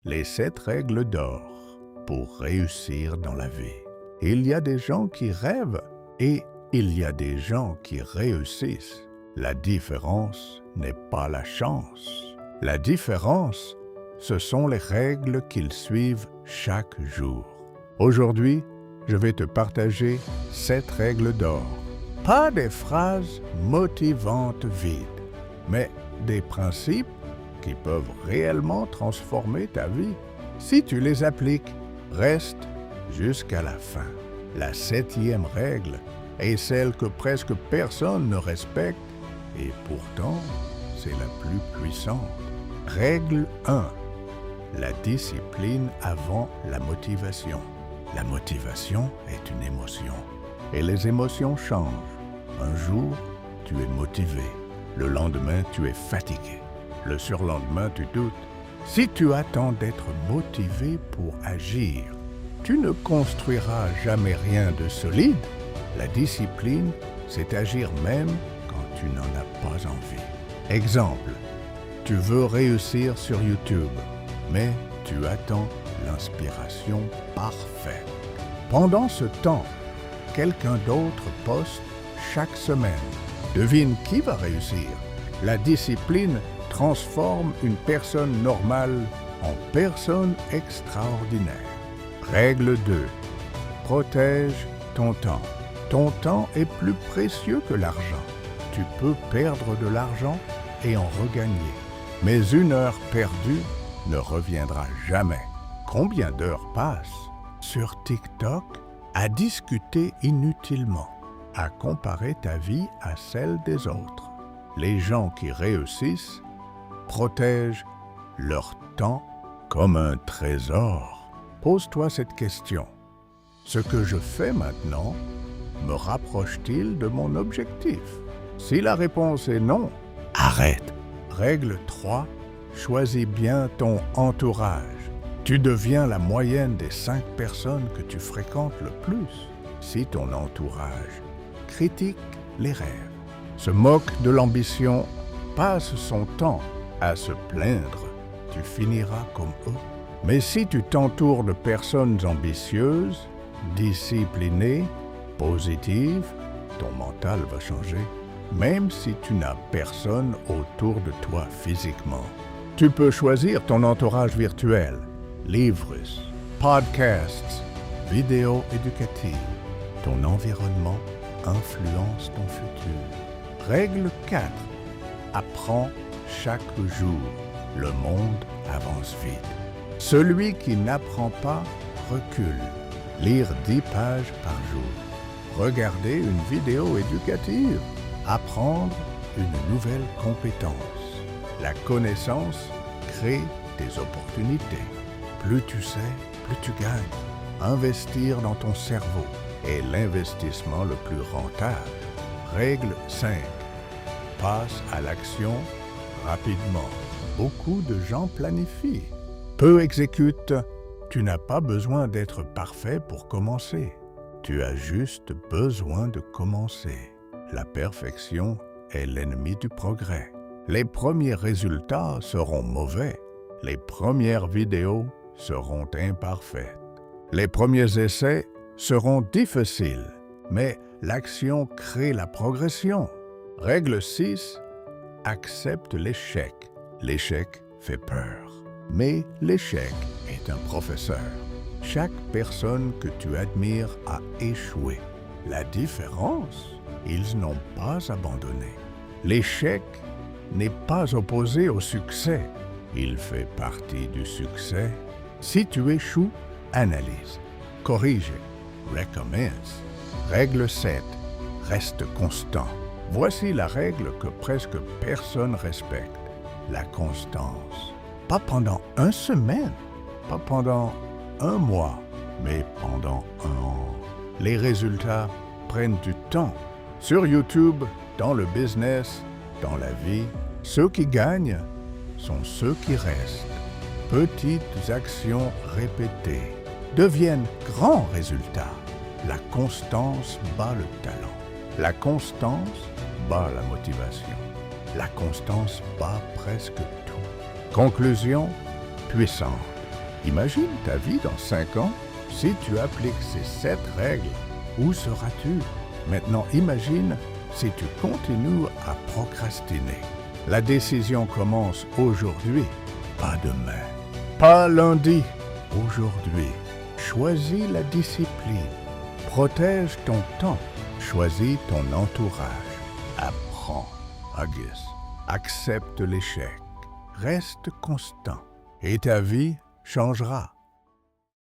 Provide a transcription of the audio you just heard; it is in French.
Les 7 règles d'or pour réussir dans la vie. Il y a des gens qui rêvent et il y a des gens qui réussissent. La différence n'est pas la chance. La différence, ce sont les règles qu'ils suivent chaque jour. Aujourd'hui, je vais te partager 7 règles d'or. Pas des phrases motivantes vides, mais des principes qui peuvent réellement transformer ta vie. Si tu les appliques, reste jusqu'à la fin. La 7e règle est celle que presque personne ne respecte et pourtant, c'est la plus puissante. Règle 1. La discipline avant la motivation. La motivation est une émotion et les émotions changent. Un jour, tu es motivé. Le lendemain, tu es fatigué. Le surlendemain, tu doutes. Si tu attends d'être motivé pour agir, tu ne construiras jamais rien de solide. La discipline, c'est agir même quand tu n'en as pas envie. Exemple, tu veux réussir sur YouTube, mais tu attends l'inspiration parfaite. Pendant ce temps, quelqu'un d'autre poste chaque semaine. Devine qui va réussir. La discipline transforme une personne normale en personne extraordinaire. Règle 2. Protège ton temps. Ton temps est plus précieux que l'argent. Tu peux perdre de l'argent et en regagner. Mais une heure perdue ne reviendra jamais. Combien d'heures passent sur TikTok à discuter inutilement, à comparer ta vie à celle des autres? Les gens qui réussissent protègent leur temps comme un trésor. Pose-toi cette question. Ce que je fais maintenant me rapproche-t-il de mon objectif? Si la réponse est non, arrête. Règle 3. Choisis bien ton entourage. Tu deviens la moyenne des 5 personnes que tu fréquentes le plus. Si ton entourage critique les rêves, se moque de l'ambition, passe son temps à se plaindre, tu finiras comme eux. Mais si tu t'entoures de personnes ambitieuses, disciplinées, positives, ton mental va changer. Même si tu n'as personne autour de toi physiquement. Tu peux choisir ton entourage virtuel, livres, podcasts, vidéos éducatives. Ton environnement influence ton futur. Règle 4. Apprends chaque jour. Le monde avance vite. Celui qui n'apprend pas recule. Lire 10 pages par jour. Regarder une vidéo éducative. Apprendre une nouvelle compétence. La connaissance crée des opportunités. Plus tu sais, plus tu gagnes. Investir dans ton cerveau est l'investissement le plus rentable. Règle 5. Passe à l'action rapidement. Beaucoup de gens planifient. Peu exécutent. Tu n'as pas besoin d'être parfait pour commencer. Tu as juste besoin de commencer. La perfection est l'ennemi du progrès. Les premiers résultats seront mauvais. Les premières vidéos seront imparfaites. Les premiers essais seront difficiles. Mais l'action crée la progression. Règle 6. Accepte l'échec. L'échec fait peur. Mais l'échec est un professeur. Chaque personne que tu admires a échoué. La différence, ils n'ont pas abandonné. L'échec n'est pas opposé au succès. Il fait partie du succès. Si tu échoues, analyse, corrige, recommence. Règle 7. Reste constant. Voici la règle que presque personne respecte. La constance. Pas pendant une semaine, pas pendant un mois, mais pendant un an. Les résultats prennent du temps. Sur YouTube, dans le business, dans la vie, ceux qui gagnent sont ceux qui restent. Petites actions répétées deviennent grands résultats. La constance bat le talent. La constance bat la motivation. La constance bat presque tout. Conclusion puissante. Imagine ta vie dans 5 ans. Si tu appliques ces 7 règles, où seras-tu? Maintenant, imagine si tu continues à procrastiner. La décision commence aujourd'hui, pas demain, pas lundi, aujourd'hui. Choisis la discipline, protège ton temps, choisis ton entourage, apprends, Agus, accepte l'échec, reste constant et ta vie changera.